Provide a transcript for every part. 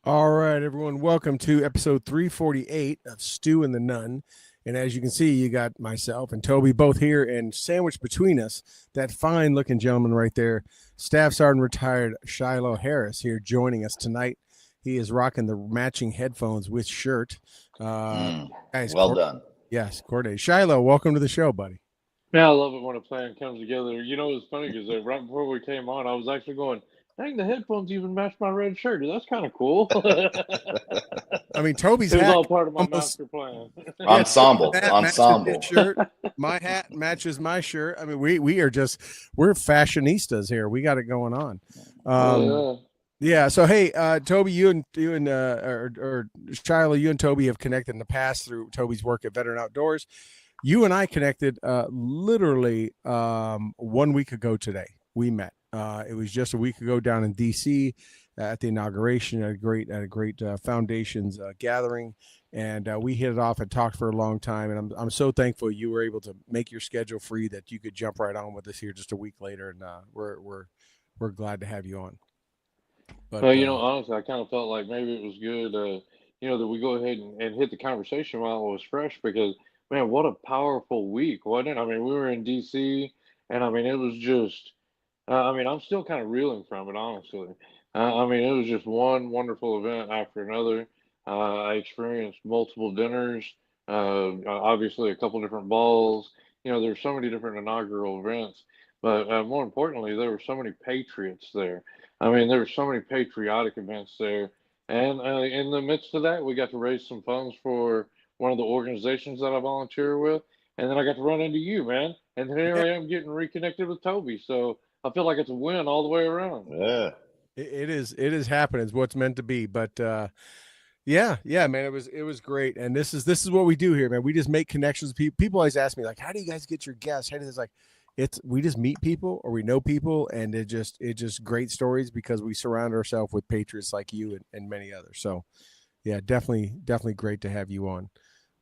All right, everyone, welcome to episode 348 of Stew and Nunn. And as you can see, you got myself and Toby both here, and sandwiched between us, that fine-looking gentleman right there, Staff Sergeant retired Shilo Harris, here joining us tonight. He is rocking the matching headphones with shirt. Guys, well done. Yes, Corday. Shilo, welcome to the show, buddy. Yeah, I love it when a plan comes together. You know, it's funny because right before we came on, I was actually going, dang, the headphones even match my red shirt. That's kind of cool. I mean, Toby's it was hat all part of my almost master plan. Ensemble. Shirt. My hat matches my shirt. I mean, we're fashionistas here. We got it going on. Yeah. So hey, Toby, you and Shilo, you and Toby have connected in the past through Toby's work at Veteran Outdoors. You and I connected literally 1 week ago today. We met. It was just a week ago down in DC at the inauguration at a great foundations gathering, and we hit it off and talked for a long time. And I'm so thankful you were able to make your schedule free that you could jump right on with us here just a week later. And we're glad to have you on. But well, honestly, I kind of felt like maybe it was good, that we go ahead and hit the conversation while it was fresh, because man, what a powerful week, wasn't it? I mean, we were in DC, and I mean, it was just. I'm still kind of reeling from it, honestly. It was just one wonderful event after another. I experienced multiple dinners, obviously a couple different balls. There's so many different inaugural events, but more importantly, there were so many patriots there. There were so many patriotic events there. And in the midst of that, we got to raise some funds for one of the organizations that I volunteer with. And then I got to run into you, man. And then here I am getting reconnected with Toby. So I feel like it's a win all the way around. Yeah, it is happening. It's what's meant to be. But yeah, man, it was great. And this is what we do here, man. We just make connections. People always ask me, like, how do you guys get your guests? How do you like? We just meet people or we know people, and it just great stories because we surround ourselves with patriots like you and many others. So yeah, definitely great to have you on.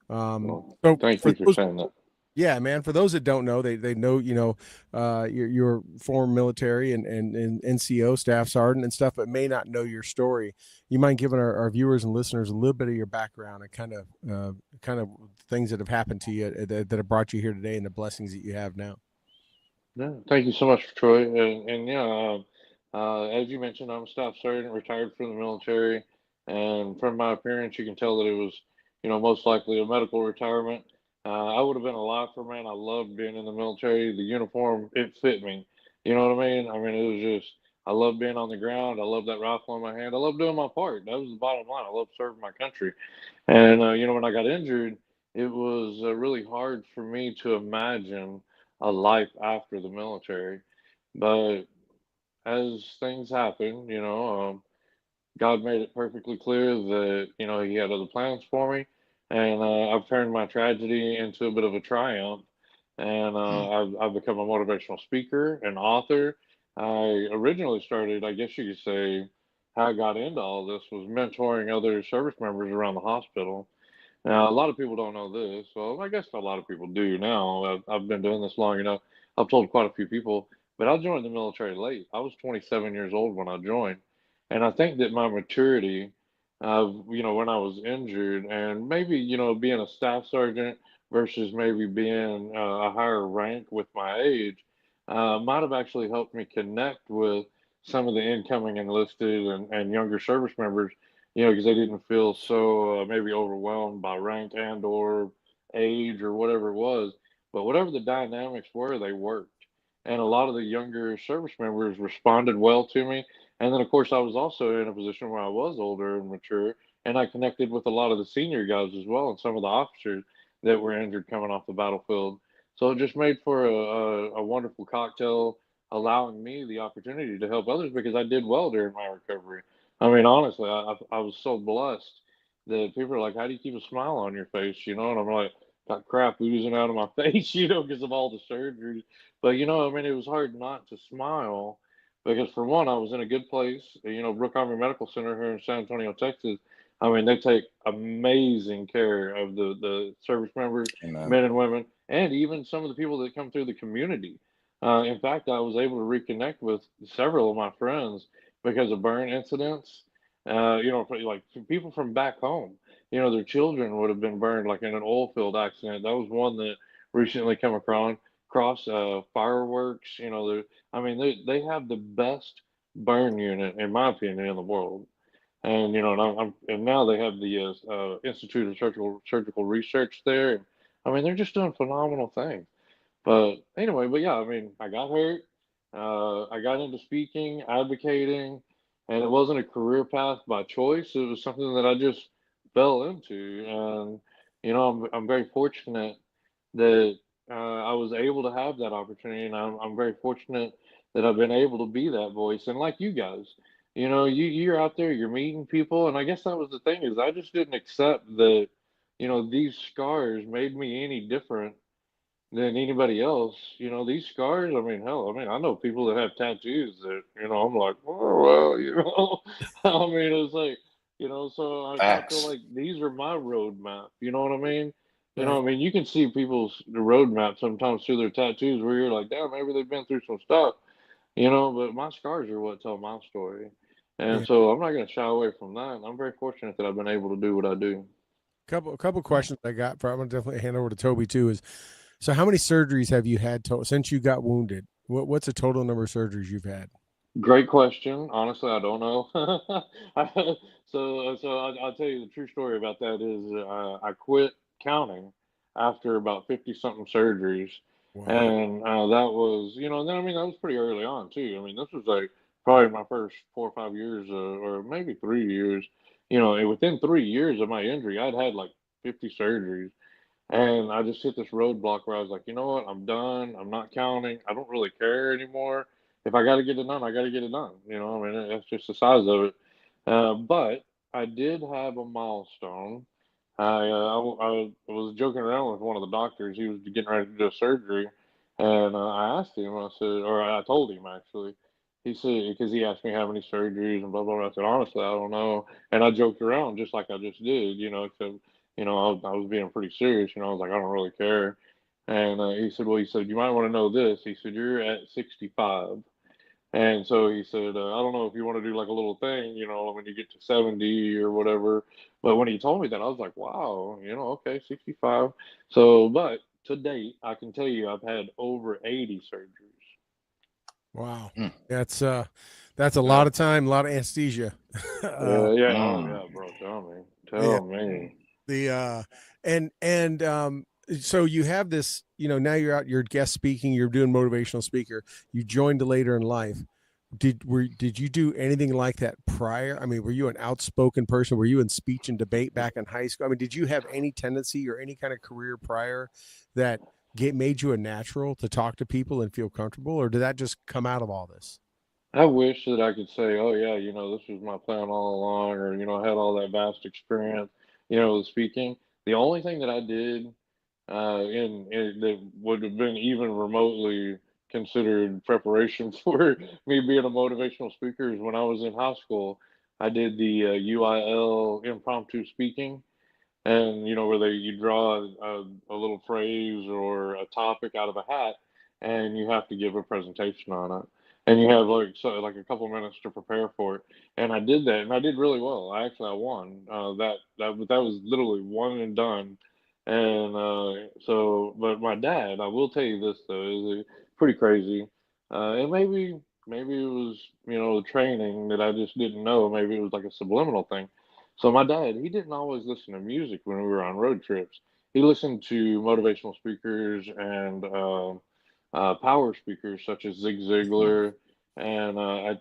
So thank you for saying that. Yeah, man. For those that don't know, they know, you're former military and NCO, Staff Sergeant and stuff, but may not know your story. You mind giving our viewers and listeners a little bit of your background and kind of things that have happened to you that have brought you here today and the blessings that you have now. Yeah, thank you so much, Troy. As you mentioned, I'm a Staff Sergeant, retired from the military, and from my appearance, you can tell that it was, most likely a medical retirement. I would have been a lifer, man. I loved being in the military. The uniform, it fit me. You know what I mean? It was just, I loved being on the ground. I loved that rifle in my hand. I loved doing my part. That was the bottom line. I loved serving my country. And, when I got injured, it was really hard for me to imagine a life after the military. But as things happen, God made it perfectly clear that, he had other plans for me. And I've turned my tragedy into a bit of a triumph. and I've become a motivational speaker and author. I originally started, I guess you could say, how I got into all this was mentoring other service members around the hospital. Now, a lot of people don't know this. Well, I guess a lot of people do now. I've been doing this long enough. I've told quite a few people, but I joined the military late. I was 27 years old when I joined, and I think that my maturity, when I was injured, and maybe being a staff sergeant versus maybe being a higher rank with my age, might have actually helped me connect with some of the incoming enlisted and younger service members, because they didn't feel so maybe overwhelmed by rank and or age or whatever it was. But whatever the dynamics were, they worked. And a lot of the younger service members responded well to me. And then, of course, I was also in a position where I was older and mature, and I connected with a lot of the senior guys as well, and some of the officers that were injured coming off the battlefield. So it just made for a wonderful cocktail, allowing me the opportunity to help others because I did well during my recovery. I mean, honestly, I was so blessed that people are like, "How do you keep a smile on your face?" And I'm like, "Got crap oozing out of my face," because of all the surgery. But I mean, it was hard not to smile because for one, I was in a good place. Brooke Army Medical Center here in San Antonio, Texas. I mean, they take amazing care of the service members, Amen. men and women, and even some of the people that come through the community. In fact, I was able to reconnect with several of my friends because of burn incidents. Like people from back home, their children would have been burned like in an oil field accident. That was one that recently came across fireworks. I mean, they have the best burn unit, in my opinion, in the world. And and now they have the Institute of Surgical Research there. And, I mean, they're just doing phenomenal things. But anyway, but yeah, I mean, I got hurt. I got into speaking, advocating, and it wasn't a career path by choice. It was something that I just fell into. And, I'm very fortunate that I was able to have that opportunity. And I'm very fortunate that I've been able to be that voice. And like you guys, you're out there, you're meeting people. And I guess that was the thing is I just didn't accept that, these scars made me any different than anybody else. These scars, I mean, hell, I mean, I know people that have tattoos that, I'm like, oh, well, I mean, it's like, so I feel Facts. like these are my roadmap. You know what I mean? Right. I mean, you can see people's roadmap sometimes through their tattoos where you're like, damn, maybe they've been through some stuff, but my scars are what tell my story. And Yeah. so I'm not going to shy away from that. I'm very fortunate that I've been able to do what I do. Couple questions I got. I'm gonna definitely hand over to Toby too. Is so how many surgeries have you had since you got wounded? What's the total number of surgeries you've had? Great question. Honestly, I don't know. I'll tell you the true story about that is I quit counting after about 50 something surgeries. Wow. And that was, then I mean, that was pretty early on too. I mean, this was like probably my first 4 or 5 years or maybe 3 years. And within 3 years of my injury, I'd had like 50 surgeries. And I just hit this roadblock where I was like, you know what? I'm done. I'm not counting. I don't really care anymore. If I got to get it done, I got to get it done. I mean, that's just the size of it. But I did have a milestone. I was joking around with one of the doctors. He was getting ready to do a surgery. And I asked him, I said, or I told him actually, he said, because he asked me how many surgeries and blah, blah, blah. I said, honestly, I don't know. And I joked around just like I just did, except I was being pretty serious. I was like, I don't really care. And he said, you might want to know this. He said, you're at 65. And so he said, I don't know if you want to do like a little thing, when you get to 70 or whatever. But when he told me that, I was like, wow, okay, 65. So, but to date, I can tell you I've had over 80 surgeries. Wow. Mm. That's a lot Yeah. of time, a lot of anesthesia. Yeah. Oh, Mm. yeah, bro. Tell me. Yeah. Tell me. The and so you have this, now you're out, you're guest speaking, you're doing motivational speaker. You joined later in life. Did you do anything like that prior? I mean, were you an outspoken person? Were you in speech and debate back in high school? I mean, did you have any tendency or any kind of career prior that made you a natural to talk to people and feel comfortable, or did that just come out of all this? I wish that I could say, oh yeah, this was my plan all along, or I had all that vast experience, with speaking. The only thing that I did that would have been even remotely considered preparation for me being a motivational speaker is when I was in high school. I did the UIL impromptu speaking, and where you draw a little phrase or a topic out of a hat, and you have to give a presentation on it, and you have like a couple minutes to prepare for it. And I did that, and I did really well. I won. That was literally one and done. And but my dad, I will tell you this though, is pretty crazy. And maybe it was the training that I just didn't know. Maybe it was like a subliminal thing. So my dad, he didn't always listen to music when we were on road trips. He listened to motivational speakers and power speakers such as Zig Ziglar, and I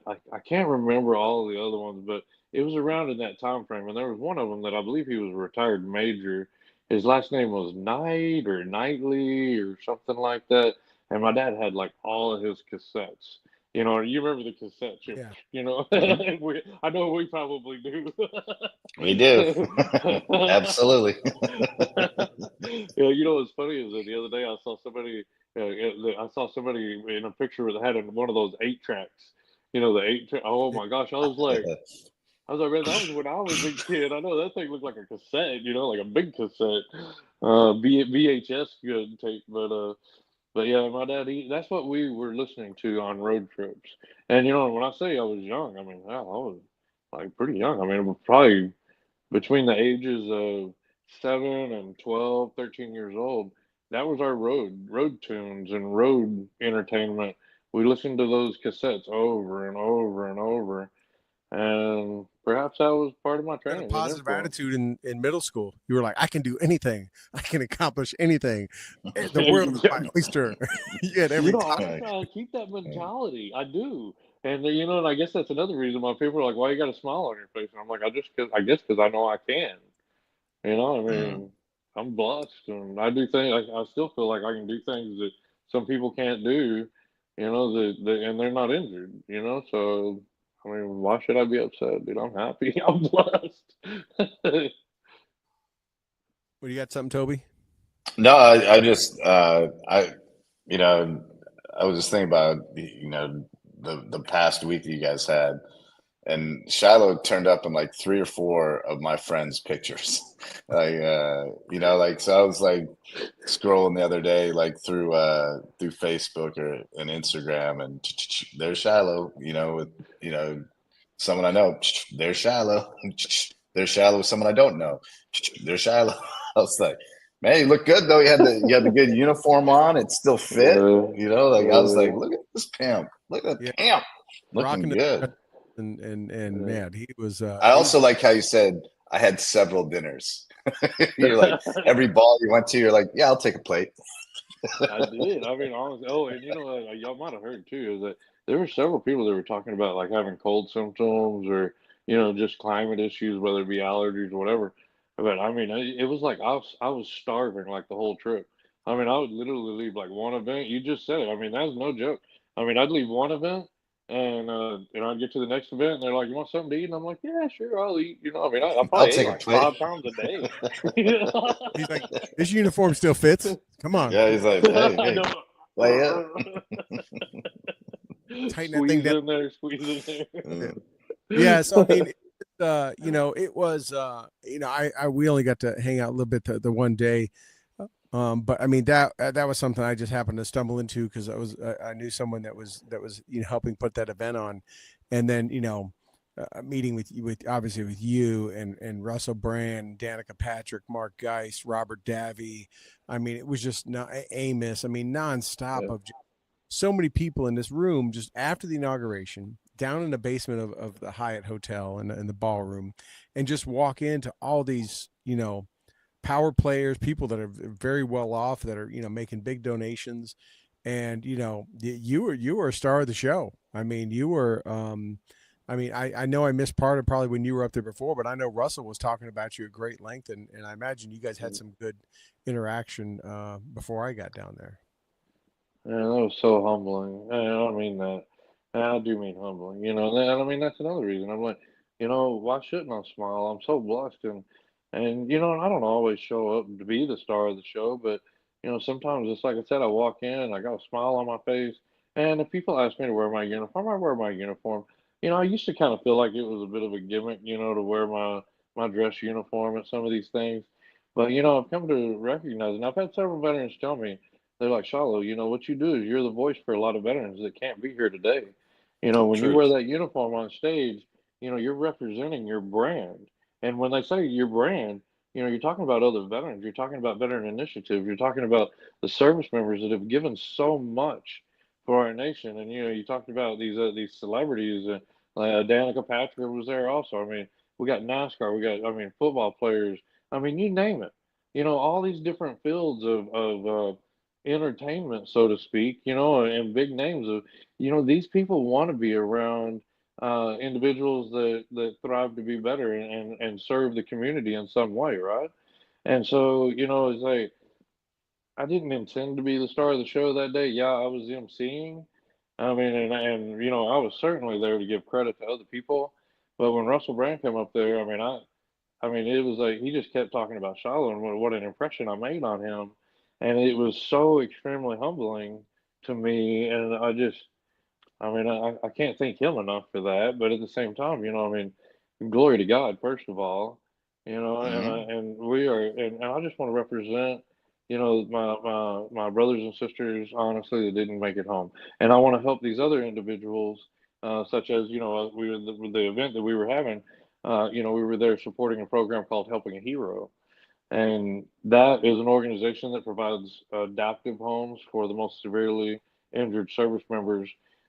can't remember all of the other ones, but it was around in that time frame. And there was one of them that I believe he was a retired major. His last name was Knight or Knightley or something like that. And my dad had like all of his cassettes. You remember the cassette chips, Yeah. I know we probably do. We do. Absolutely. Yeah, what's funny is that the other day I saw somebody in a picture that had one of those 8 tracks. The 8 track. Oh my gosh, I was like, man, that was when I was a kid. I know that thing looked like a cassette, like a big cassette, VHS good tape, but yeah, my dad, that's what we were listening to on road trips. And when I say I was young, I mean, hell, I was like pretty young. I mean, it was probably between the ages of 7 and 12, 13 years old. That was our road tunes and road entertainment. We listened to those cassettes over and over and over. And perhaps that was part of my Got a training. positive attitude in middle school. You were like, I can do anything. I can accomplish anything. The world is my oyster. You had every I try to keep that mentality. I do. And and I guess that's another reason why people are like, "Why you got a smile on your face?" And I'm like, I guess because I know I can. I mean, I'm blessed, and I do things. I still feel like I can do things that some people can't do. And they're not injured. So I mean, why should I be upset, dude? I'm happy. I'm blessed. What, you got something, Toby? No, I just I was just thinking about the past week that you guys had, and Shiloh turned up in like 3 or 4 of my friends' pictures. So I was like scrolling the other day like through Facebook or and Instagram, and there's Shiloh, with someone I know. There's Shiloh. There's Shiloh with someone I don't know. There's Shiloh. I was like, man, you look good though. You had the good uniform on. It still fit. I was like, look at this pimp. Look at the pimp. Looking good. And man, he was. I also like how you said I had several dinners. You're like every ball you went to, you're like, yeah, I'll take a plate. I did. I mean, honestly. Oh, and y'all might have heard too is that there were several people that were talking about like having cold symptoms or just climate issues, whether it be allergies or whatever. But I mean, it was like I was starving like the whole trip. I mean, I would literally leave like one event. You just said it. I mean, that was no joke. I mean, I'd leave one event and I'd get to the next event and they're like, "You want something to eat?" And I'm like, "Yeah, sure, I'll eat." I mean, I I'll probably ate take a like plate. 5 pounds a day. He's like, this uniform still fits. Come on. Yeah, he's like, hey, lay up. Tighten that thing down. Squeeze in there. Yeah, so I mean, it was we only got to hang out a little bit the one day, but I mean that was something I just happened to stumble into because I knew someone that was helping put that event on, and then meeting with obviously with you and Russell Brand, Danica Patrick, Mark Geist, Robert Davey. I mean, it was just not Amos. I mean, nonstop of just so many people in this room just after the inauguration, down in the basement of the Hyatt Hotel in the ballroom, and just walk into all these, power players, people that are very well off, that are, making big donations. And, you were a star of the show. I mean, you were, I know I missed part of probably when you were up there before, but I know Russell was talking about you at great length. And I imagine you guys had some good interaction before I got down there. Yeah, that was so humbling. And I don't mean that. And I do mean humbling. And I mean that's another reason. I'm like, why shouldn't I smile? I'm so blessed, and I don't always show up to be the star of the show, but sometimes it's like I said, I walk in, I got a smile on my face, and if people ask me to wear my uniform, I wear my uniform. I used to kind of feel like it was a bit of a gimmick, to wear my dress uniform at some of these things. But I've come to recognize, and I've had several veterans tell me, they're like, Shiloh, what you do is you're the voice for a lot of veterans that can't be here today. When you wear Truth. that uniform on stage, you're representing your brand. And when they say your brand, you're talking about other veterans. You're talking about veteran initiatives. You're talking about the service members that have given so much for our nation. And you talked about these celebrities. Danica Patrick was there also. I mean, we got NASCAR. We got, I mean, football players. I mean, you name it. All these different fields of entertainment, so to speak. And big names of these people want to be around individuals that thrive to be better and serve the community in some way, right? And so, it's like I didn't intend to be the star of the show that day. Yeah, I was emceeing. I mean, and I was certainly there to give credit to other people. But when Russell Brand came up there, I mean, it was like he just kept talking about Shiloh and what an impression I made on him, and it was so extremely humbling to me. And I can't thank him enough for that. But at the same time, glory to God, first of all, Hmm. and we are, and I just want to represent, my brothers and sisters, honestly, that didn't make it home, and I want to help these other individuals, such as, we were the event that we were having, we were there supporting a program called Helping a Hero, and that is an organization that provides adaptive homes for the most severely injured service members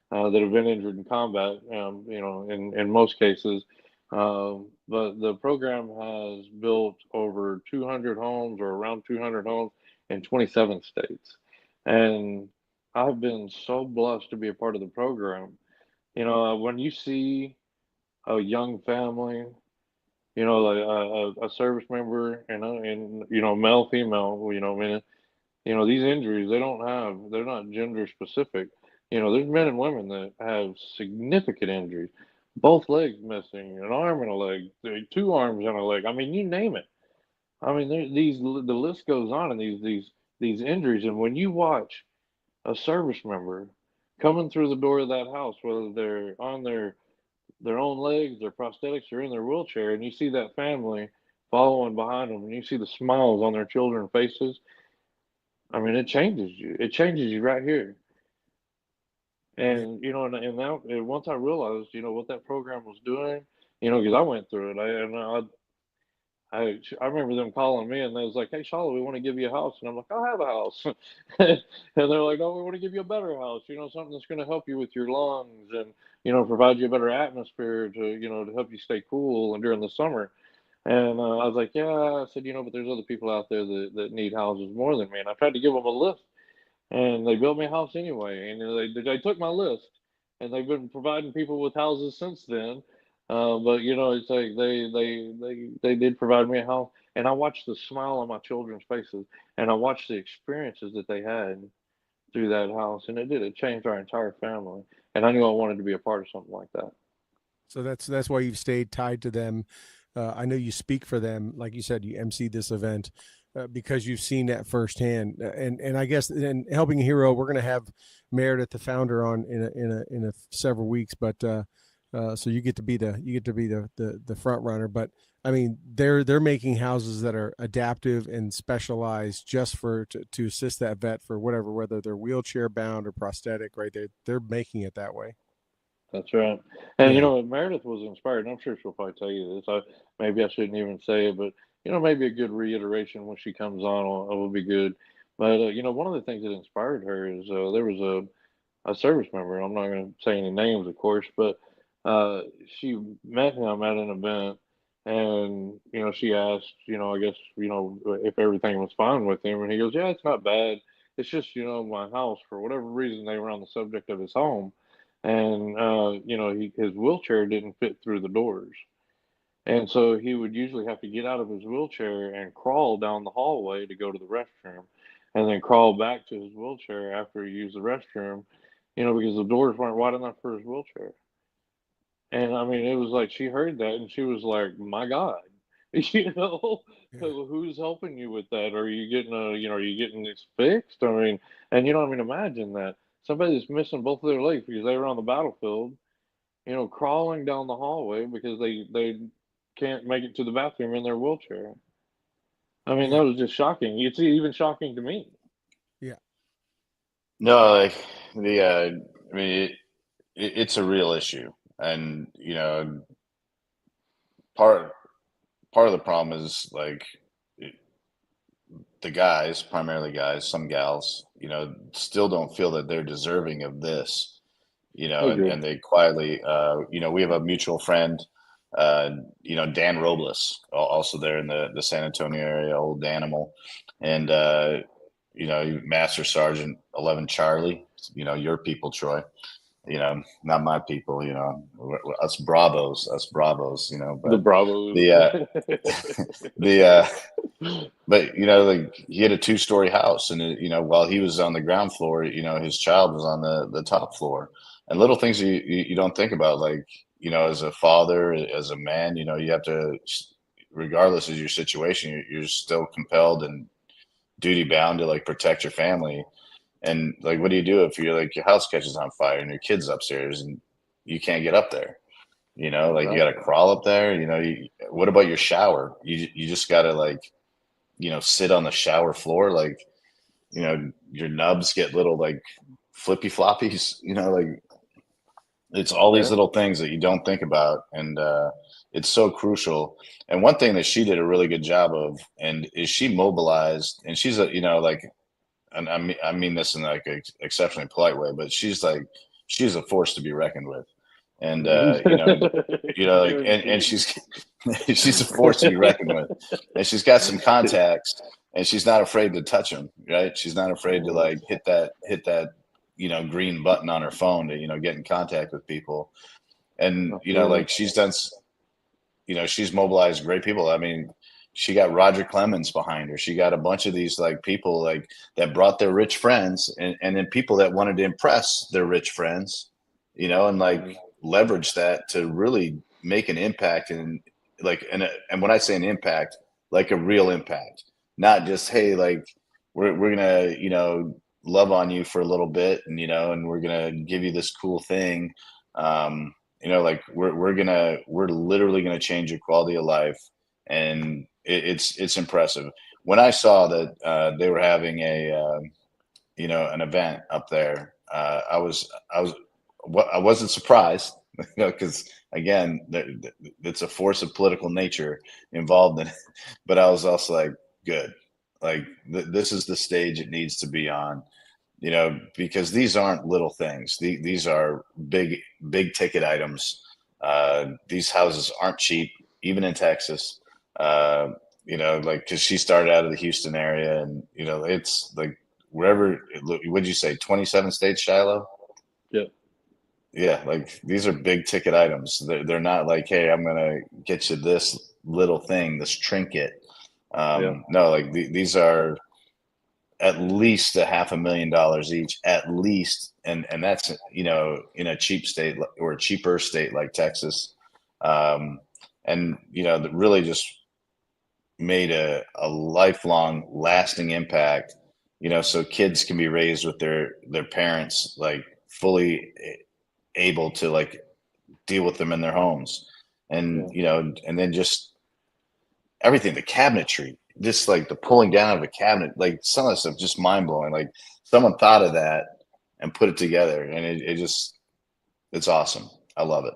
that have been injured in combat, in most cases. But the program has built over 200 homes or around 200 homes in 27 states. And I've been so blessed to be a part of the program. When you see a young family, like a service member and male, female, I mean, these injuries, they're not gender specific. There's men and women that have significant injuries, both legs missing, an arm and a leg, two arms and a leg. I mean, you name it. I mean, the list goes on, and these injuries. And when you watch a service member coming through the door of that house, whether they're on their own legs, their prosthetics, or in their wheelchair, and you see that family following behind them, and you see the smiles on their children's faces. I mean, it changes you. It changes you right here. Yeah. And now, and once I realized, what that program was doing, because I went through it, I remember them calling me and they was like, "Hey, Charlotte, we want to give you a house," and I'm like, "I have a house," and they're like, "No, we want to give you a better house, something that's going to help you with your lungs and provide you a better atmosphere to to help you stay cool and during the summer." And I was like, "Yeah," I said, "but there's other people out there that need houses more than me," and I tried to give them a list, and they built me a house anyway. And they took my list, and they've been providing people with houses since then. But it's like they did provide me a house, and I watched the smile on my children's faces, and I watched the experiences that they had through that house, and it changed our entire family. And I knew I wanted to be a part of something like that. So that's why you've stayed tied to them. I know you speak for them, like you said, you MC this event because you've seen that firsthand. And I guess in Helping a Hero, we're going to have Meredith, the founder, on in a several weeks. But so you get to be the front runner. But I mean, they're making houses that are adaptive and specialized just to assist that vet for whatever, whether they're wheelchair bound or prosthetic. Right? They're making it that way. That's right. And Yeah. Meredith was inspired, and I'm sure she'll probably tell you this. Maybe I shouldn't even say it, but maybe a good reiteration when she comes on will be good. But one of the things that inspired her is there was a service member. I'm not going to say any names, of course, but she met him at an event, and she asked, I guess, if everything was fine with him, and he goes, "Yeah, it's not bad. It's just my house, for whatever reason, they were on the subject of his home, and his wheelchair didn't fit through the doors." And so he would usually have to get out of his wheelchair and crawl down the hallway to go to the restroom, and then crawl back to his wheelchair after he used the restroom, because the doors weren't wide enough for his wheelchair. And I mean, it was like she heard that and she was like, "My God." You know, Yeah. who's helping you with that? Are you getting are you getting this fixed? I mean, and imagine that somebody that's missing both of their legs because they were on the battlefield, crawling down the hallway because they can't make it to the bathroom in their wheelchair. I mean, Yeah. that was just shocking. It's even shocking to me. Yeah. No, like I mean, it's a real issue, and part part of the problem is like the guys, primarily guys, some gals, still don't feel that they're deserving of this, I agree. and they quietly, we have a mutual friend, uh, Dan Robles, also there in the San Antonio area, old animal, and, Master Sergeant 11 Charlie, your people, Troy, not my people, us Bravos, The but Bravos. the, the, but like he had a two-story house, and while he was on the ground floor, his child was on the top floor, and little things you don't think about, like as a father, as a man, you have to, regardless of your situation, you're still compelled and duty bound to like protect your family. And like, what do you do if you're like your house catches on fire and your kid's upstairs and you can't get up there? Like you got to Exactly. crawl up there. What about your shower? You just got to like sit on the shower floor, like, your nubs get little like flippy floppies, like it's all these Yeah. little things that you don't think about. And it's so crucial. And one thing that she did a really good job of, and is she mobilized, and she's a, like, and I mean this in like an exceptionally polite way, but she's a force to be reckoned with. And, like, and Guaranteed. she's, she's a force to be reckoned with, and she's got some contacts, and she's not afraid to touch them. Right. She's not afraid to like hit that, green button on her phone to, get in contact with people. And, I feel you. like she's mobilized great people. I mean, she got Roger Clemens behind her. She got a bunch of these like people like that brought their rich friends, and then people that wanted to impress their rich friends, and like leverage that to really make an impact. And like, and when I say an impact, like a real impact, not just, hey, like we're gonna, love on you for a little bit, and and we're gonna give you this cool thing. Like we're literally gonna change your quality of life, and it's impressive. When I saw that they were having an event up there, I wasn't surprised, because again, it's a force of political nature involved in it. But I was also like, good, like this is the stage it needs to be on, because these aren't little things. These are big ticket items. These houses aren't cheap, even in Texas. Uh, like, because she started out of the Houston area, and it's like wherever. Would you say 27 states, Shiloh? Yeah. Yeah, like these are big ticket items. They're not like, hey, I'm gonna get you this little thing, this trinket. Yeah. No, like these are at least a $500,000 each, at least, and that's in a cheap state or a cheaper state like Texas, and that really just made a lifelong, lasting impact. So kids can be raised with their parents like fully able to like deal with them in their homes, and Yeah. and then just everything, the cabinetry, just like the pulling down of a cabinet, like some of the stuff just mind blowing. Like someone thought of that and put it together, and it just it's awesome. I love it.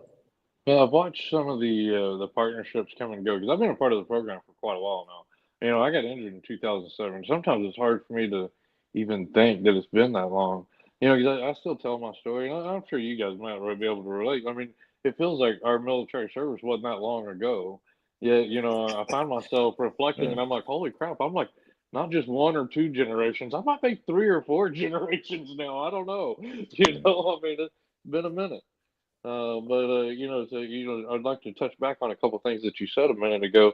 Yeah, I've watched some of the partnerships come and go because I've been a part of the program for quite a while now. I got injured in 2007. Sometimes it's hard for me to even think that it's been that long. Because I still tell my story, and I'm sure you guys might really be able to relate. I mean, it feels like our military service wasn't that long ago. Yet, I find myself reflecting, Yeah. and I'm like, holy crap! I'm like not just one or two generations. I might be three or four generations now. I don't know. I mean, it's been a minute. I'd like to touch back on a couple things that you said a minute ago.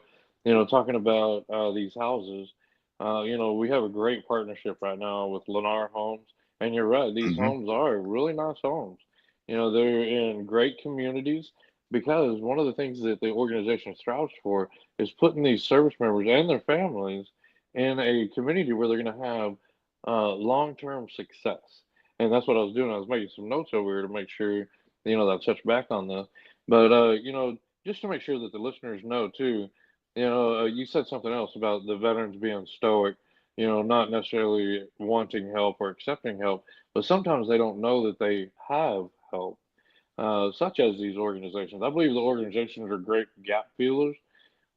Talking about these houses. We have a great partnership right now with Lennar Homes, and you're right. These Hmm. homes are really nice homes. They're in great communities. because one of the things that the organization strives for is putting these service members and their families in a community where they're going to have long-term success. And that's what I was doing. I was making some notes over here to make sure, that I touch back on this. But, just to make sure that the listeners know too, you said something else about the veterans being stoic, not necessarily wanting help or accepting help, but sometimes they don't know that they have help, such as these organizations. I believe the organizations are great gap feelers.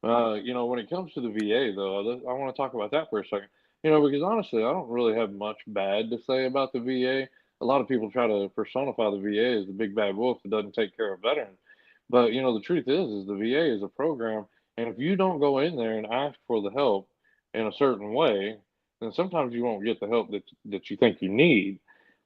When it comes to the VA, though, I want to talk about that for a second. Because honestly, I don't really have much bad to say about the VA. A lot of people try to personify the VA as the big bad wolf that doesn't take care of veterans. But the truth is the VA is a program, and if you don't go in there and ask for the help in a certain way, then sometimes you won't get the help that you think you need.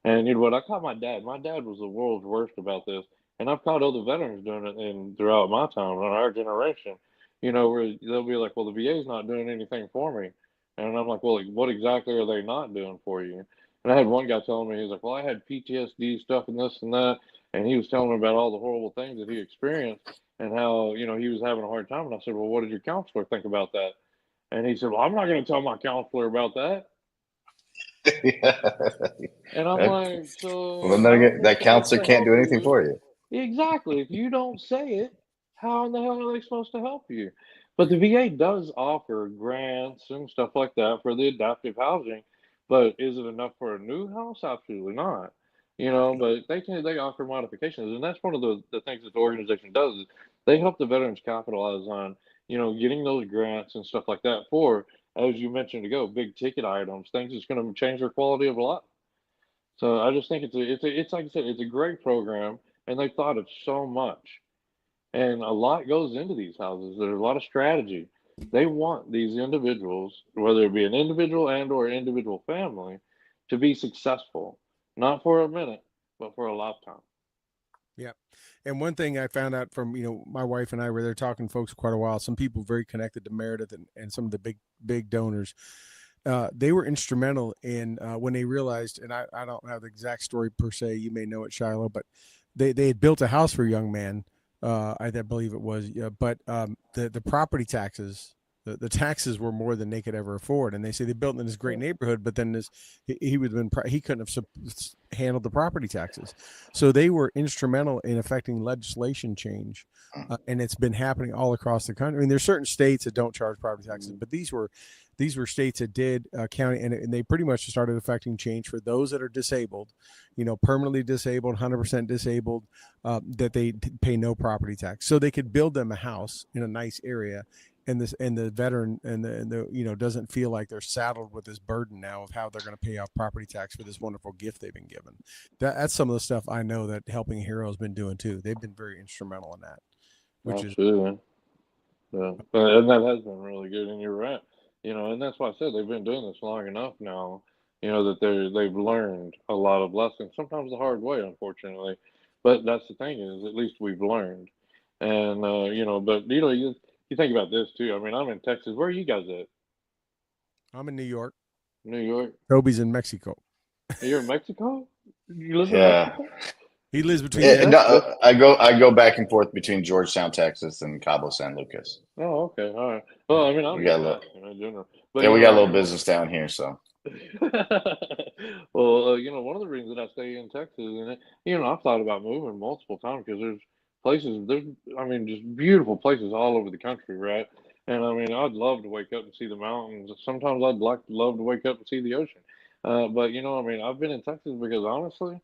And you know what? I caught my dad. My dad was the world's worst about this, and I've caught other veterans doing it in throughout my time in our generation. Where they'll be like, "Well, the VA's not doing anything for me," and I'm like, "Well, like, what exactly are they not doing for you?" And I had one guy telling me, he's like, "Well, I had PTSD stuff and this and that," and he was telling me about all the horrible things that he experienced and how he was having a hard time. And I said, "Well, what did your counselor think about that?" And he said, "Well, I'm not going to tell my counselor about that." And I'm like, Well, then "So how are they that supposed counselor to can't help do anything you?" for you. Exactly. If you don't say it, how in the hell are they supposed to help you? But the VA does offer grants and stuff like that for the adaptive housing. But is it enough for a new house? Absolutely not. But they offer modifications, and that's one of the things that the organization does is they help the veterans capitalize on, getting those grants and stuff like that for, as you mentioned ago, big ticket items, things that's going to change their quality of life. So I just think it's like I said, it's a great program, and they thought of so much, and a lot goes into these houses. There's a lot of strategy. They want these individuals, whether it be an individual and or individual family, to be successful, not for a minute, but for a lifetime. Yeah. And one thing I found out from, my wife and I were there talking to folks for quite a while, some people very connected to Meredith and some of the big donors. They were instrumental in when they realized, and I don't have the exact story per se, you may know it, Shiloh, but they had built a house for a young man. I believe it was, but the property taxes, the taxes were more than they could ever afford. And they say they built in this great neighborhood, but then he couldn't have handled the property taxes. So they were instrumental in affecting legislation change. And it's been happening all across the country. I mean, there's certain states that don't charge property taxes, but these were states that did, county, and they pretty much started affecting change for those that are disabled, permanently disabled, 100% disabled, that they pay no property tax, so they could build them a house in a nice area, and the veteran and the doesn't feel like they're saddled with this burden now of how they're going to pay off property tax for this wonderful gift they've been given. That's some of the stuff I know that Helping Hero has been doing too. They've been very instrumental in that, which Absolutely. Yeah. And that has been really good. And you're right. And that's why I said they've been doing this long enough now, that they've learned a lot of lessons, sometimes the hard way, unfortunately. But that's the thing is, at least we've learned. And, but, you think about this too. I mean, I'm in Texas. Where are you guys at? I'm in New York. New York? Toby's in Mexico. You're in Mexico? You live in Yeah. Mexico? He lives between. No, I go back and forth between Georgetown, Texas, and Cabo San Lucas. Oh, okay. All right. Well, I mean, I'm We got in general. But, we got a little business down here, so. Well, one of the reasons that I stay in Texas, and I've thought about moving multiple times because I mean, just beautiful places all over the country, right? And I mean, I'd love to wake up and see the mountains. Sometimes love to wake up and see the ocean. But I mean, I've been in Texas because honestly,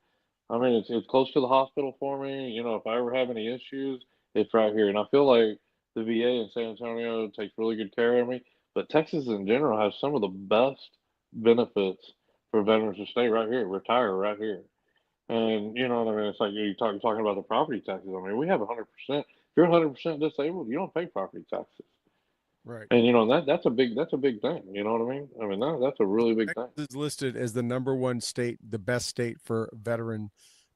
I mean, it's close to the hospital for me. If I ever have any issues, it's right here, and I feel like the VA in San Antonio takes really good care of me. But Texas in general has some of the best benefits for veterans to stay right here, retire right here. And you know what I mean? It's like talking about the property taxes. I mean, we have 100%. If you're 100% disabled, you don't pay property taxes. Right. And that's a big thing. You know what I mean? I mean that's a really big thing. Texas is listed as the #1 state, the best state for a veteran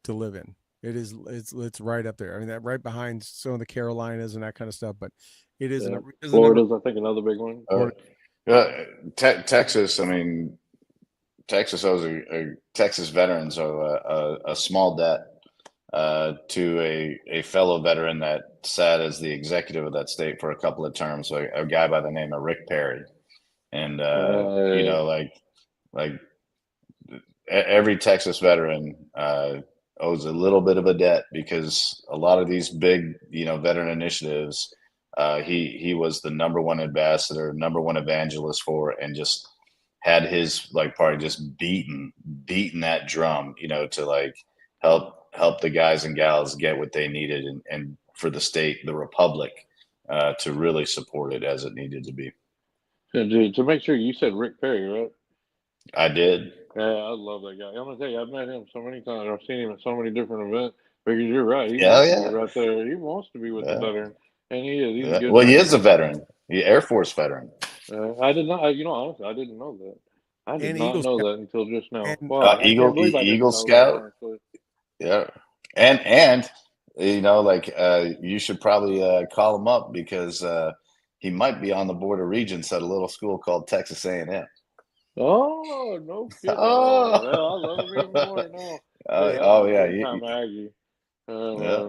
to live in. It's right up there. I mean, that right behind some of the Carolinas and that kind of stuff. But it is. Yeah. Florida's, I think, another big one. Texas. I mean, Texas owes Texas veterans owe a small debt to a fellow veteran that sat as the executive of that state for a couple of terms, a guy by the name of Rick Perry. And like every Texas veteran owes a little bit of a debt, because a lot of these big, veteran initiatives, he was the number one ambassador, number one evangelist for, and just had his party just beating that drum, to help the guys and gals get what they needed, and for the state, the republic, to really support it as it needed to be. To make sure, you said Rick Perry, right? I did. Yeah, I love that guy. I'm gonna tell you, I've met him so many times. I've seen him at so many different events. Because you're right, he wants to be right there. He wants to be with the veteran, and he is. He's a good. Well, he is a veteran. He's Air Force veteran. I did not. Honestly, I didn't know that. I did not know that until just now. And, wow, Eagle Scout. Yeah, and you should probably call him up, because he might be on the board of regents at a little school called Texas A&M. Oh, no kidding! Oh, well, I love him even more now. Yeah, big time Aggie. Yeah.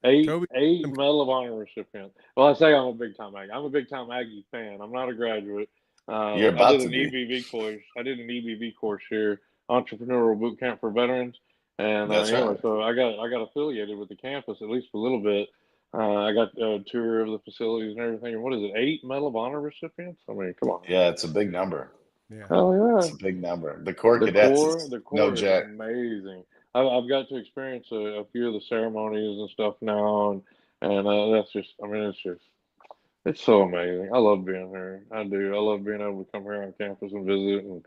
8 Medal of Honor recipient. Well, I say I'm a big time Aggie. I'm a big time Aggie fan. I'm not a graduate. You're about to be. EBV course. I did an EBV course here, Entrepreneurial Boot Camp for Veterans, and That's anyway, right. So I got affiliated with the campus at least for a little bit. I got a tour of the facilities and everything. And what is it? 8 Medal of Honor recipients? I mean, come on. Yeah, it's a big number. Yeah. Oh yeah, it's a big number. The Corps Cadets is no joke. Amazing. I've got to experience a few of the ceremonies and stuff now, and that's just. I mean, it's so amazing. I love being here. I do. I love being able to come here on campus and visit. And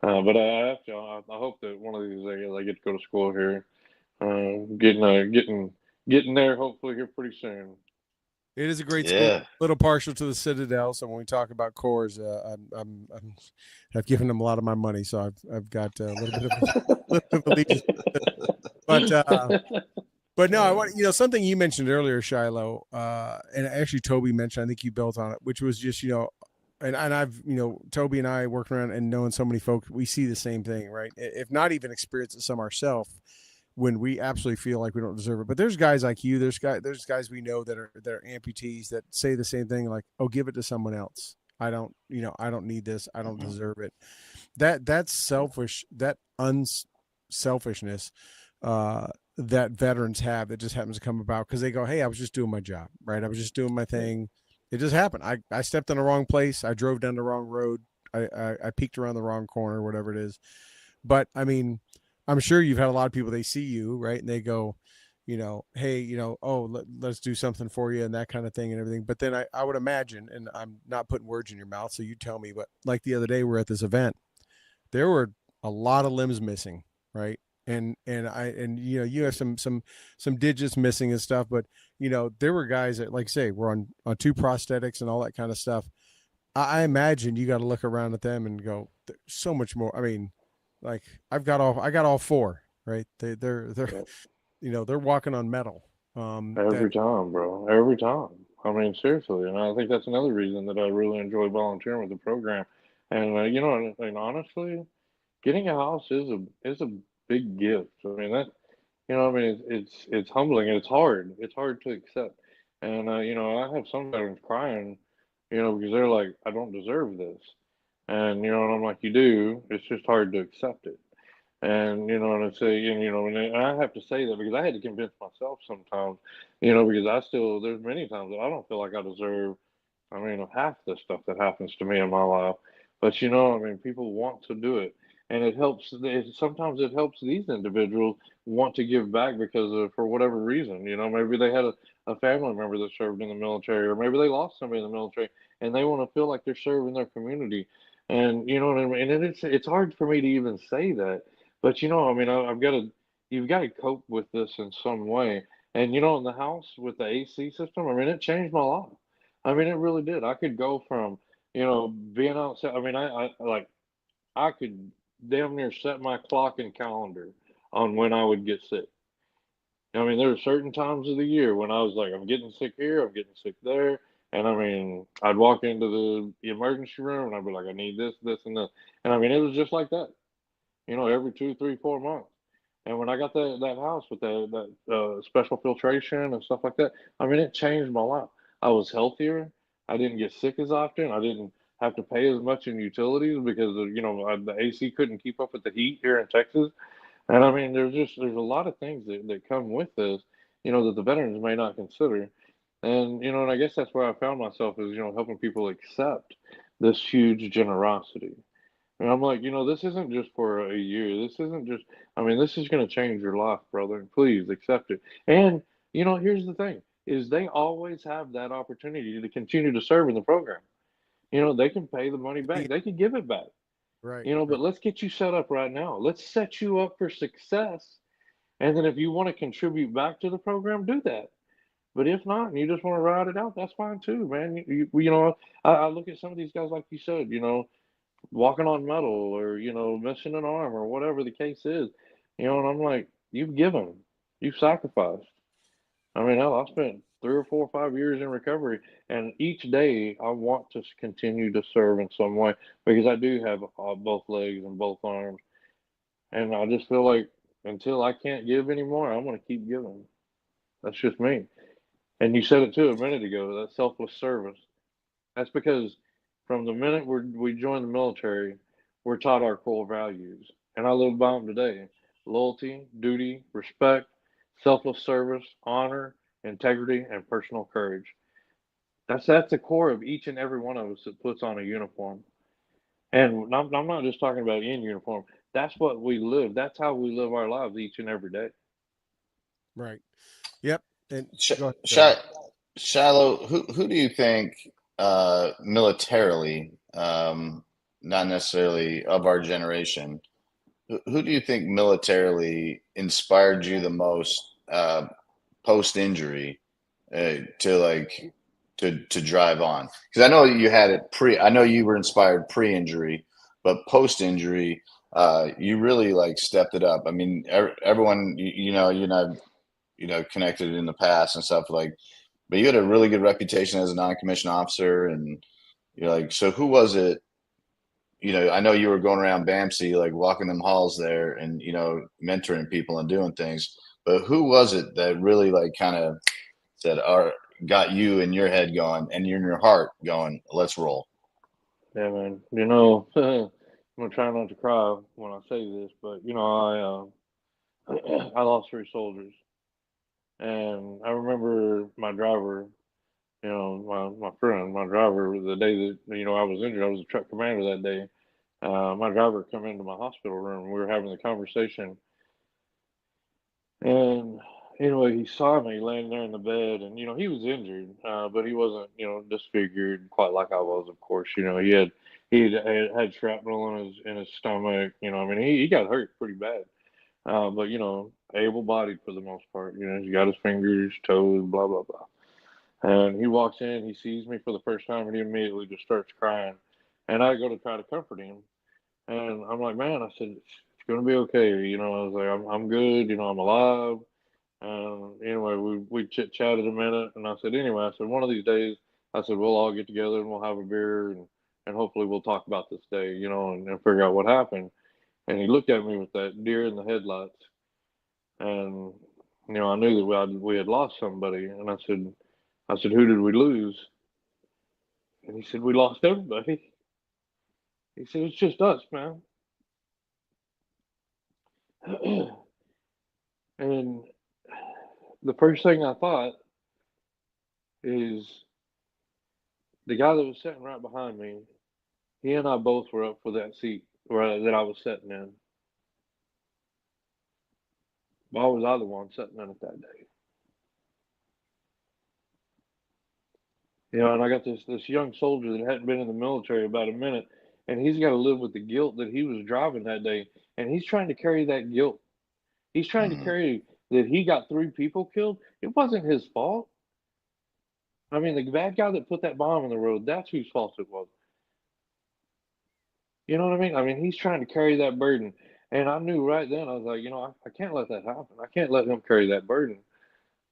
but I hope that one of these days I get to go to school here. Getting there hopefully here pretty soon. It is a great school. A little partial to the Citadel, so when we talk about Corps, I've given them a lot of my money, so I've got a little bit of allegiance. But no, I want something you mentioned earlier, Shilo, and actually Toby mentioned. I think you built on it, which was just and I've Toby and I working around and knowing so many folks, we see the same thing, right? If not even experiencing some ourselves, when we absolutely feel like we don't deserve it. But there's guys like you, there's guys we know that are amputees that say the same thing, like, oh, give it to someone else. I don't need this. I don't deserve it. That's selfish, that unselfishness that veterans have, that just happens to come about because they go, hey, I was just doing my job, right? I was just doing my thing. It just happened. I stepped in the wrong place. I drove down the wrong road. I peeked around the wrong corner, whatever it is. But I mean, I'm sure you've had a lot of people, they see you, right? And they go, hey, oh, let's do something for you and that kind of thing and everything. But then I would imagine, and I'm not putting words in your mouth, so you tell me, but like the other day we're at this event, there were a lot of limbs missing, right? And you have some digits missing and stuff, but there were guys that, like, say, were on 2 prosthetics and all that kind of stuff. I imagine you got to look around at them and go, so much more. I mean, like, I got all 4, right? They're they're walking on metal. Every time, bro. Every time. I mean, seriously. And I think that's another reason that I really enjoy volunteering with the program. And and honestly, getting a house is a big gift. I mean, that it's humbling and it's hard. It's hard to accept. And I have some veterans crying, because they're like, I don't deserve this. And and I'm like, you do. It's just hard to accept it. And and I say, and I have to say that because I had to convince myself sometimes, because there's many times that I don't feel like I deserve, half the stuff that happens to me in my life. But people want to do it, and it helps. Sometimes it helps these individuals want to give back because for whatever reason, maybe they had a family member that served in the military, or maybe they lost somebody in the military, and they want to feel like they're serving their community. And you know what I mean? And it's hard for me to even say that, but you've got to cope with this in some way. And in the house with the AC system, it changed my life. It really did. I could go from being outside. I could damn near set my clock and calendar on when I would get sick. There were certain times of the year when I was like, I'm getting sick here, I'm getting sick there. And I'd walk into the emergency room and I'd be like, I need this, this, and this. And it was just like that, every 2, 3, 4 months. And when I got that house with that special filtration and stuff like that, I mean, it changed my life. I was healthier. I didn't get sick as often. I didn't have to pay as much in utilities because the AC couldn't keep up with the heat here in Texas. And I mean, there's a lot of things that come with this, that the veterans may not consider. And I guess that's where I found myself is, helping people accept this huge generosity. And I'm like, this isn't just for a year. This isn't just, I mean, this is going to change your life, brother. Please accept it. And, here's the thing is they always have that opportunity to continue to serve in the program. They can pay the money back. They can give it back. Right. But let's get you set up right now. Let's set you up for success. And then if you want to contribute back to the program, do that. But if not, and you just want to ride it out, that's fine too, man. I look at some of these guys, like you said, walking on metal or, missing an arm or whatever the case is, and I'm like, you've given, you've sacrificed. I mean, hell, I spent 3 or 4 or 5 years in recovery, and each day I want to continue to serve in some way because I do have both legs and both arms, and I just feel like until I can't give anymore, I'm going to keep giving. That's just me. And you said it too a minute ago, that selfless service. That's because from the minute we join the military, we're taught our core values, and I live by them today: loyalty, duty, respect, selfless service, honor, integrity, and personal courage. That's the core of each and every one of us that puts on a uniform. And I'm not just talking about in uniform. That's what we live. That's how we live our lives each and every day. Right. Yep. And go ahead, Shiloh, who do you think militarily, not necessarily of our generation, who do you think militarily inspired you the most post injury to drive on? Because I know you had it I know you were inspired pre injury, but post injury, you really like stepped it up. I mean, everyone, connected in the past and stuff like, but you had a really good reputation as a non-commissioned officer, and you're like, so who was it? I know you were going around BAMC, like walking them halls there and, mentoring people and doing things, but who was it that really like kind of said, or got you in your head going and in your heart going, let's roll? Yeah, man. I'm gonna try not to cry when I say this, but I lost 3 soldiers, and I remember my driver. My friend, my driver, the day that I was injured, I was a truck commander that day. My driver come into my hospital room. We were having the conversation, and anyway, he saw me laying there in the bed, and he was injured, but he wasn't disfigured quite like I was. Of course, he had shrapnel in his stomach. I mean, he got hurt pretty bad, but able-bodied for the most part. He's got his fingers, toes, blah blah blah. And he walks in, he sees me for the first time, and he immediately just starts crying. And I go to try to comfort him, and I'm like, man, I said, it's gonna be okay. I was like, I'm good. I'm alive. Anyway, we chit chatted a minute, and I said, anyway, I said, one of these days, I said, we'll all get together and we'll have a beer, and hopefully we'll talk about this day, and figure out what happened. And he looked at me with that deer in the headlights, and I knew that we had lost somebody, and I said, who did we lose? And he said, we lost everybody. He said, it's just us, man. And the first thing I thought is the guy that was sitting right behind me, he and I both were up for that seat that I was sitting in. Why was I the one sitting in it that day? And I got this young soldier that hadn't been in the military about a minute, and he's got to live with the guilt that he was driving that day, and he's trying to carry that guilt. He's trying to Mm-hmm. carry that he got 3 people killed. It wasn't his fault. I mean, the bad guy that put that bomb in the road, that's whose fault it was. You know what I mean? I mean, he's trying to carry that burden. And I knew right then, I was like, I can't let that happen. I can't let him carry that burden.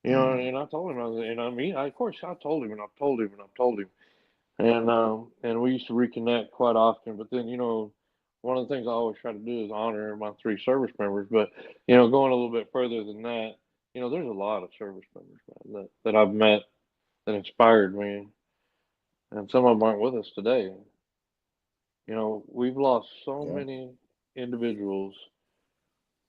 Mm-hmm. And I told him, of course, I told him, and I've told him, and I've told him. And we used to reconnect quite often. But then, one of the things I always try to do is honor my 3 service members. But, you know, going a little bit further than that, you know, there's a lot of service members, man, that I've met that inspired me, and some of them aren't with us today. You know, we've lost so Yeah. many individuals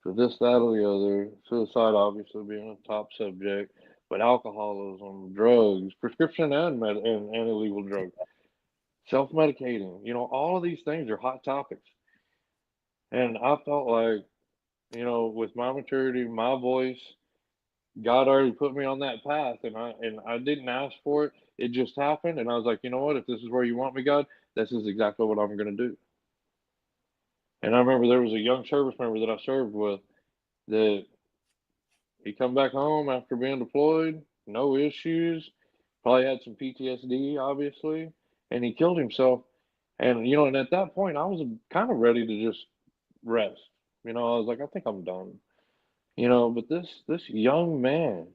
to this, that, or the other. Suicide, obviously, being a top subject, but alcoholism, drugs, prescription and illegal drugs, self-medicating. You know, all of these things are hot topics. And I felt like, you know, with my maturity, my voice, God already put me on that path, and I didn't ask for it. It just happened, and I was like, you know what? If this is where you want me, God, this is exactly what I'm going to do. And I remember there was a young service member that I served with that he come back home after being deployed, no issues, probably had some PTSD, obviously, and he killed himself. And you know, and at that point, I was kind of ready to just rest. You know, I was like, I think I'm done. You know, but this young man,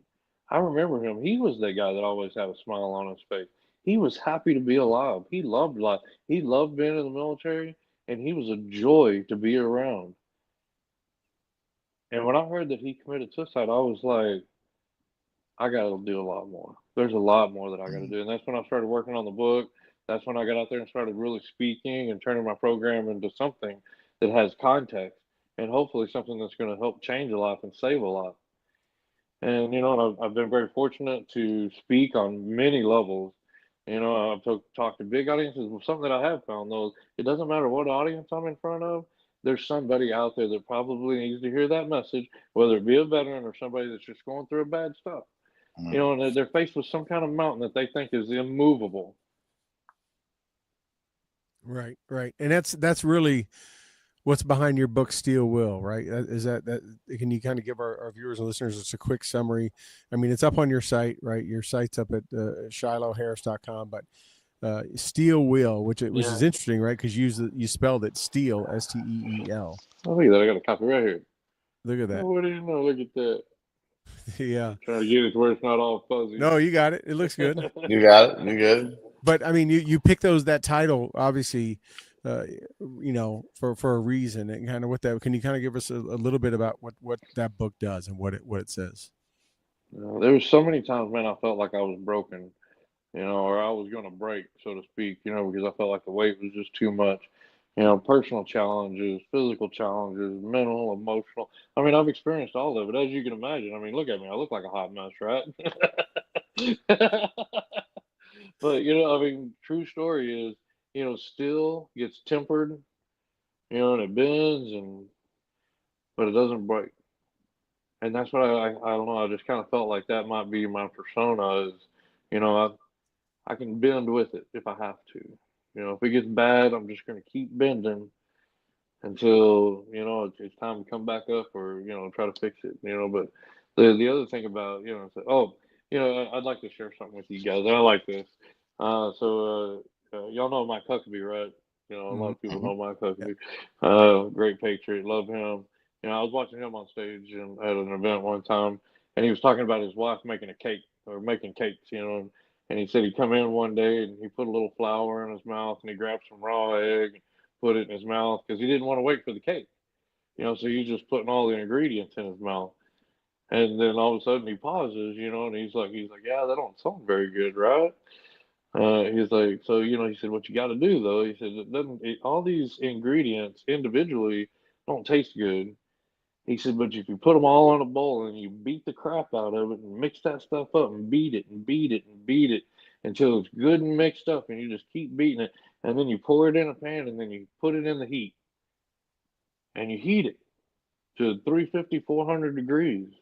I remember him. He was the guy that always had a smile on his face. He was happy to be alive. He loved life. He loved being in the military, and he was a joy to be around. And when I heard that he committed suicide, I was like, I got to do a lot more. There's a lot more that I got to do. And that's when I started working on the book. That's when I got out there and started really speaking and turning my program into something that has context and hopefully something that's going to help change a life and save a life. And, you know, I've been very fortunate to speak on many levels. You know, I've talked to big audiences. Something that I have found, though, it doesn't matter what audience I'm in front of, there's somebody out there that probably needs to hear that message, whether it be a veteran or somebody that's just going through a bad stuff. You know, and they're faced with some kind of mountain that they think is immovable. Right, right, and that's really what's behind your book, Steel Will, right? Is that can you kind of give our viewers and listeners just a quick summary? I mean, it's up on your site, right? Your site's up at shiloharris.com, but Steel Will, which is interesting, right? Because you spelled it Steel, STEEL. Oh, look at that! I got a copy right here. Look at that. Oh, what do you know? Look at that. Yeah. Trying to get it to where it's not all fuzzy. No, you got it. It looks good. You got it. You're good. But I mean, you picked that title, obviously, you know, for a reason, and kind of what that. Can you kind of give us a little bit about what that book does and what it says? There was so many times, man, I felt like I was broken, you know, or I was going to break, so to speak, you know, because I felt like the weight was just too much. You know, personal challenges, physical challenges, mental, emotional. I mean, I've experienced all of it, as you can imagine. I mean, look at me. I look like a hot mess, right? But, you know, I mean, true story is, you know, steel gets tempered, you know, and it bends, but it doesn't break. And that's what I don't know. I just kind of felt like that might be my persona is, you know, I can bend with it if I have to. You know, if it gets bad, I'm just going to keep bending until, you know, it's time to come back up or, you know, try to fix it, you know. But the other thing about, you know, you know, I'd like to share something with you guys. I like this. Y'all know Mike Huckabee, right? You know, a lot of people know Mike Huckabee. Great patriot. Love him. You know, I was watching him on stage and at an event one time, and he was talking about his wife making a cake or making cakes, you know, and he said he'd come in one day and he put a little flour in his mouth and he grabbed some raw egg and put it in his mouth because he didn't want to wait for the cake, you know, so he's just putting all the ingredients in his mouth. And then all of a sudden he pauses, you know, and he's like, yeah, that don't sound very good, right? He's like, so, you know, he said, what you got to do though, he said, all these ingredients individually don't taste good. He said, but if you put them all in a bowl and you beat the crap out of it and mix that stuff up and beat it and beat it and beat it until it's good and mixed up and you just keep beating it. And then you pour it in a pan and then you put it in the heat and you heat it to 350, 400 degrees.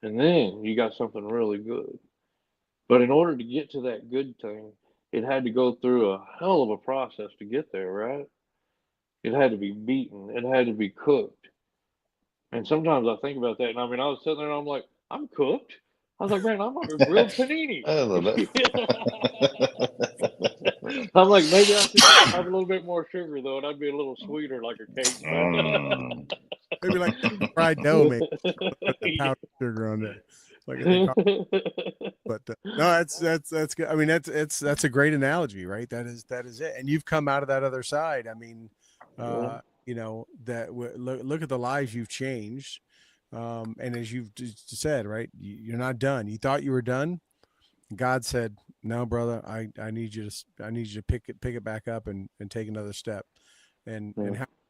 And then you got something really good. But in order to get to that good thing, it had to go through a hell of a process to get there, right? It had to be beaten. It had to be cooked. And sometimes I think about that. And I mean, I was sitting there and I'm like, I'm cooked. I was like, man, I'm a grilled panini. I love it. I'm like, maybe I should have a little bit more sugar, though, and I'd be a little sweeter like a cake. maybe like fried dough, maybe powdered sugar on there. Like but no, that's good. I mean, that's a great analogy, right? That is it. And you've come out of that other side. I mean, you know, that look at the lives you've changed. And as you've just said, right, you're not done. You thought you were done. God said, no, brother, I need you to pick it back up and take another step. And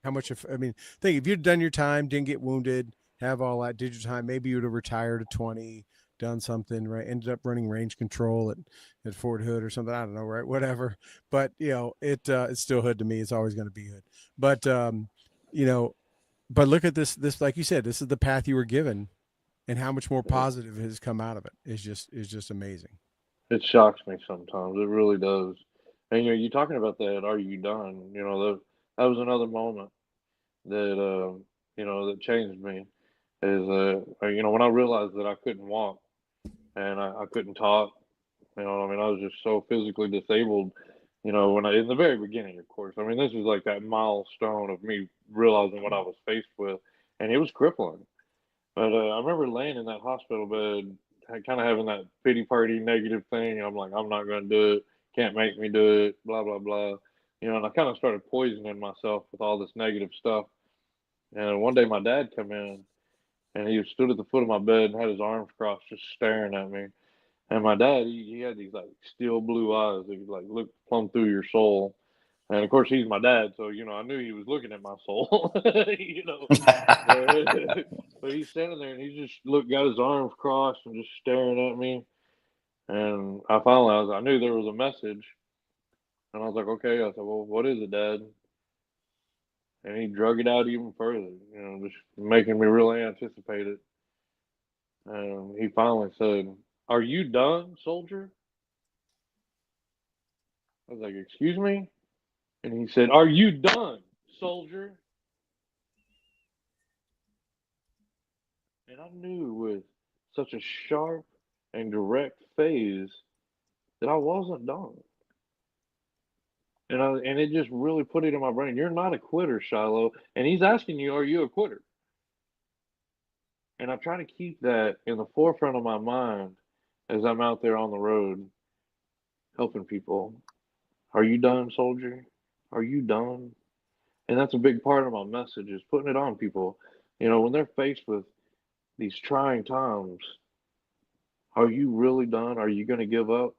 how much I mean, think if you'd done your time, didn't get wounded, have all that, did your time, maybe you would have retired at 20, done something, right? Ended up running range control at Fort Hood or something. I don't know, right? Whatever. But you know, it's still Hood to me. It's always going to be Hood. But you know, but look at this, like you said, this is the path you were given, and how much more positive has come out of it is just amazing. It shocks me sometimes. It really does. And you know, you talking about that, are you done? You know, that was another moment that you know, that changed me. Is you know, when I realized that I couldn't walk and I couldn't talk, you know, I mean, I was just so physically disabled. You know, when in the very beginning, of course. I mean, this was like that milestone of me realizing what I was faced with, and it was crippling. But I remember laying in that hospital bed, kind of having that pity party negative thing. I'm like, I'm not going to do it. Can't make me do it. Blah blah blah. You know, and I kind of started poisoning myself with all this negative stuff. And one day, my dad come in, and he stood at the foot of my bed and had his arms crossed, just staring at me. And my dad, he had these like steel blue eyes that could like look plumb through your soul. And of course, he's my dad, so you know, I knew he was looking at my soul. You know, but he's standing there and he just got his arms crossed and just staring at me. And I knew there was a message, and I was like, okay. I said, well, what is it, Dad? And he drug it out even further, you know, just making me really anticipate it. And he finally said, "Are you done, soldier?" I was like, "Excuse me?" And he said, "Are you done, soldier?" And I knew with such a sharp and direct phase that I wasn't done. And it just really put it in my brain. You're not a quitter, Shilo. And he's asking you, are you a quitter? And I try to keep that in the forefront of my mind as I'm out there on the road helping people. Are you done, soldier? Are you done? And that's a big part of my message, is putting it on people. You know, when they're faced with these trying times, are you really done? Are you going to give up?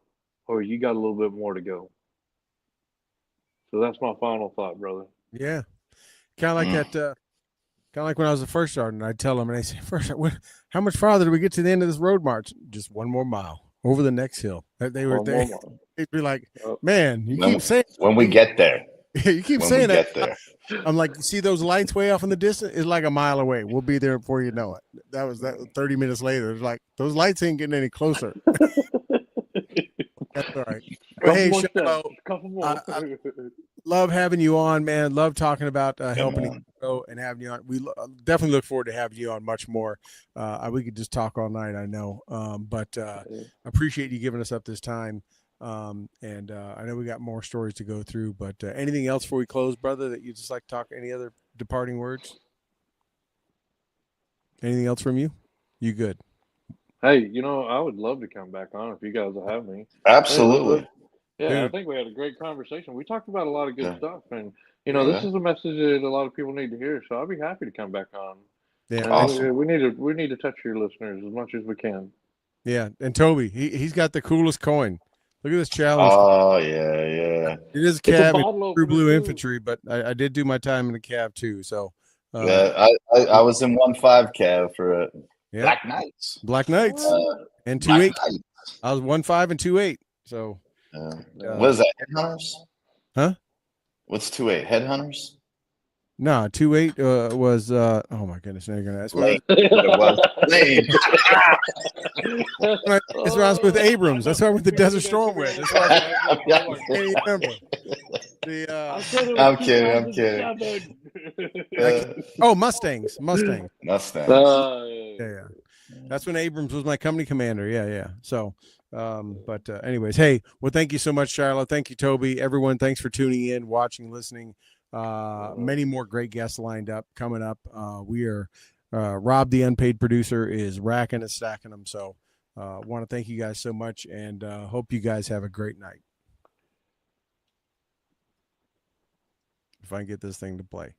Or you got a little bit more to go? So that's my final thought, brother. Yeah. Kind of like that, kind of like when I was a first sergeant, I'd tell them, and I say, how much farther do we get to the end of this road march? Just one more mile over the next hill. They'd be like, man, you keep saying when we get there. You keep saying that. I'm like, you see those lights way off in the distance? It's like a mile away. We'll be there before you know it. That was 30 minutes later. It's like, those lights ain't getting any closer. That's all right. But hey, Shilo, I love having you on, man. Love talking about helping you and having you on. We definitely look forward to having you on much more. We could just talk all night, I know. But I appreciate you giving us up this time. And I know we got more stories to go through, but anything else before we close, brother, that you just like to talk? Any other departing words? Anything else from you? You good? Hey, you know, I would love to come back on if you guys will have me. Absolutely. Yeah, Dude. I think we had a great conversation. We talked about a lot of good stuff, and you know, this is a message that a lot of people need to hear. So I'll be happy to come back on. Yeah, awesome. We need to touch your listeners as much as we can. Yeah, and Toby, he's got the coolest coin. Look at this challenge. Oh yeah. It is a cab, true blue infantry, but I did do my time in the cab too. So yeah, I was in 1.5 cab for it. Yeah. Black Knights, and 2.8. I was 1.5 and 2.8. So what is that? Headhunters? Huh? What's 2.8? Headhunters? No, 2.8 was oh my goodness, now you're gonna ask me. It was Blade. That's what I was with Abrams. That's what I went with the Desert Storm with. That's why I can't remember. I'm kidding. Mustangs. Yeah. That's when Abrams was my company commander. Yeah. So, anyways, hey, well, thank you so much, Shilo. Thank you, Toby. Everyone, thanks for tuning in, watching, listening. Many more great guests lined up coming up. We are Rob, the unpaid producer, is racking and stacking them. So want to thank you guys so much, and hope you guys have a great night. If I can get this thing to play.